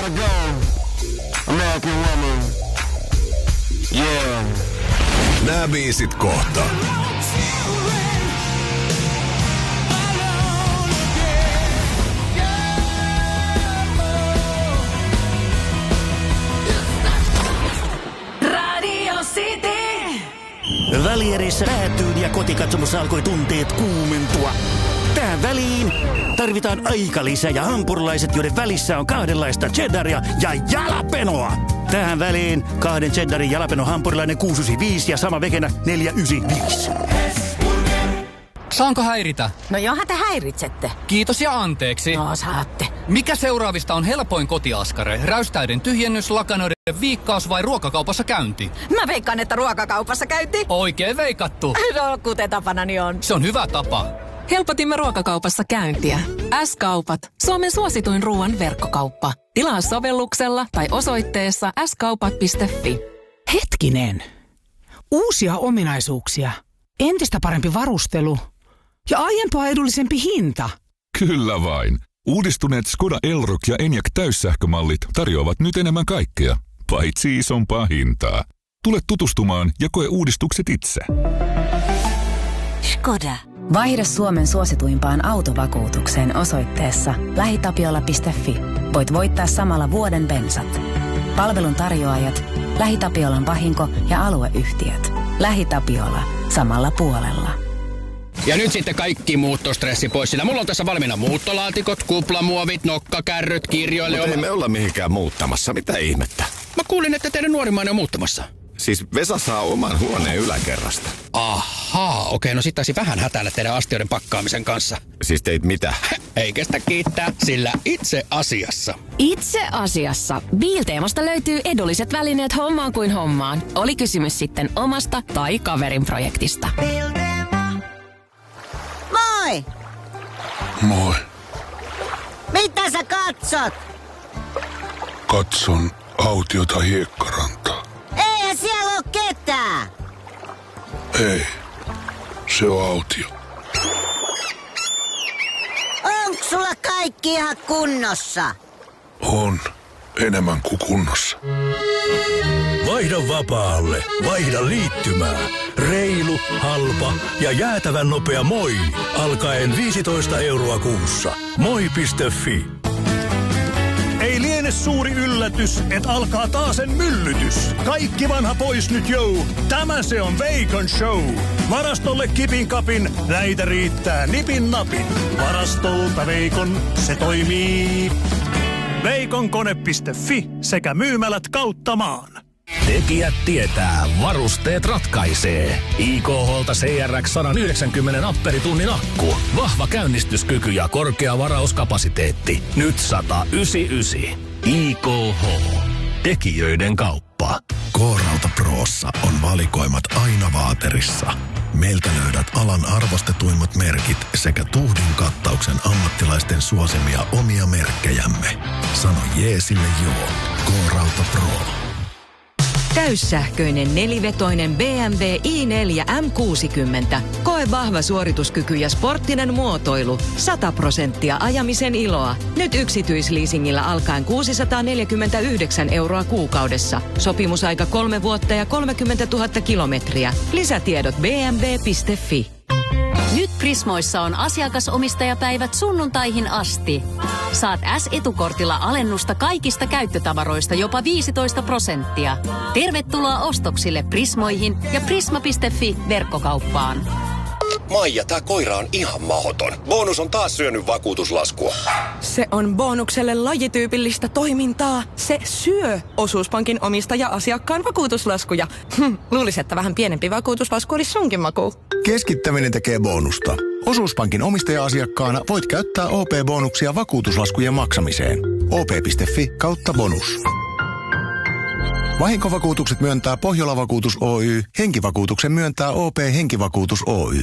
gotta go. American woman. Yeah. Nää biisit kohta. Välierissä päättyyn ja kotikatsomossa alkoi tunteet kuumentua. Tähän väliin tarvitaan aikalisä ja hampurilaiset, joiden välissä on kahdenlaista cheddaria ja jalapenoa. Tähän väliin 2 cheddarin jalapeno hampurilainen 695 ja sama vegenä 495. Saanko häiritä? No johan te häiritsette. Kiitos ja anteeksi. No saatte. Mikä seuraavista on helpoin kotiaskare? Räystäiden tyhjennys, lakanoiden viikkaus vai ruokakaupassa käynti? Mä veikkaan, että ruokakaupassa käynti. Oikein veikattu. No, kuten tapanani on. Se on hyvä tapa. Helpotimme ruokakaupassa käyntiä. S-kaupat. Suomen suosituin ruoan verkkokauppa. Tilaa sovelluksella tai osoitteessa skaupat.fi. Hetkinen. Uusia ominaisuuksia. Entistä parempi varustelu. Ja aiempaa edullisempi hinta. Kyllä vain. Uudistuneet Skoda Elroq ja Enyaq täyssähkömallit tarjoavat nyt enemmän kaikkea, paitsi isompaa hintaa. Tule tutustumaan ja koe uudistukset itse. Skoda. Vaihda Suomen suosituimpaan autovakuutukseen osoitteessa lähitapiola.fi. Voit voittaa samalla vuoden bensat. Palvelun tarjoajat, LähiTapiolan vahinko- ja alueyhtiöt. LähiTapiola. Samalla puolella. Ja nyt sitten kaikki muuttostressi pois, sillä mulla on tässä valmiina muuttolaatikot, kuplamuovit, nokkakärryt, kirjoille. Mutta ei me olla mihinkään muuttamassa. Mitä ihmettä? Mä kuulin, että teidän nuorimmainen on muuttamassa. Siis Vesa saa oman huoneen yläkerrasta. Ahaa, okei, no sit taisi vähän hätäillä teidän astioiden pakkaamisen kanssa. Siis teit mitä? Ei kestä kiittää, sillä itse asiassa. Itse asiassa. Biilteemasta löytyy edulliset välineet hommaan kuin hommaan. Oli kysymys sitten omasta tai kaverin projektista. Moi! Moi. Mitä sä katsot? Katson autiota hiekkarantaa. Eihän siellä oo ketään! Ei, se on autio. Onks sulla kaikki ihan kunnossa? On, enemmän kuin kunnossa. Vaihda vapaalle, vaihda liittymää. Reilu, halpa ja jäätävän nopea Moi. Alkaen 15 € kuussa. Moi.fi. Ei liene suuri yllätys, että alkaa taasen myllytys. Kaikki vanha pois nyt jou. Tämä se on Veikon show. Varastolle kipin kapin, näitä riittää nipin napin. Varastolta Veikon, se toimii. Veikonkone.fi sekä myymälät kautta maan. Tekijät tietää, varusteet ratkaisee. IKH:lta CRX 190 amperitunnin akku. Vahva käynnistyskyky ja korkea varauskapasiteetti. Nyt 199. IKH. Tekijöiden kauppa. K-Rauta Prossa on valikoimat aina vaaterissa. Meiltä löydät alan arvostetuimmat merkit sekä tuhdin kattauksen ammattilaisten suosimia omia merkkejämme. Sano jeesille joo. K-Rauta Pro. Täyssähköinen nelivetoinen BMW i4 M60. Koe vahva suorituskyky ja sporttinen muotoilu. 100% ajamisen iloa. Nyt yksityisleasingillä alkaen 649 € kuukaudessa. Sopimusaika 3 vuotta ja 30 000 kilometriä. Lisätiedot bmw.fi. Nyt Prismoissa on asiakasomistajapäivät sunnuntaihin asti. Saat S-etukortilla alennusta kaikista käyttötavaroista jopa 15%. Tervetuloa ostoksille Prismoihin ja prisma.fi verkkokauppaan. Maija, tää koira on ihan mahoton. Bonus on taas syönyt vakuutuslaskua. Se on bonukselle lajityypillistä toimintaa. Se syö Osuuspankin omistaja-asiakkaan vakuutuslaskuja. Luulisin, että vähän pienempi vakuutuslasku olisi sunkin maku. Keskittäminen tekee bonusta. Osuuspankin omistaja-asiakkaana voit käyttää OP-bonuksia vakuutuslaskujen maksamiseen. op.fi/bonus. Vahinkovakuutukset myöntää Pohjola Vakuutus Oy. Henkivakuutuksen myöntää OP Henkivakuutus Oy.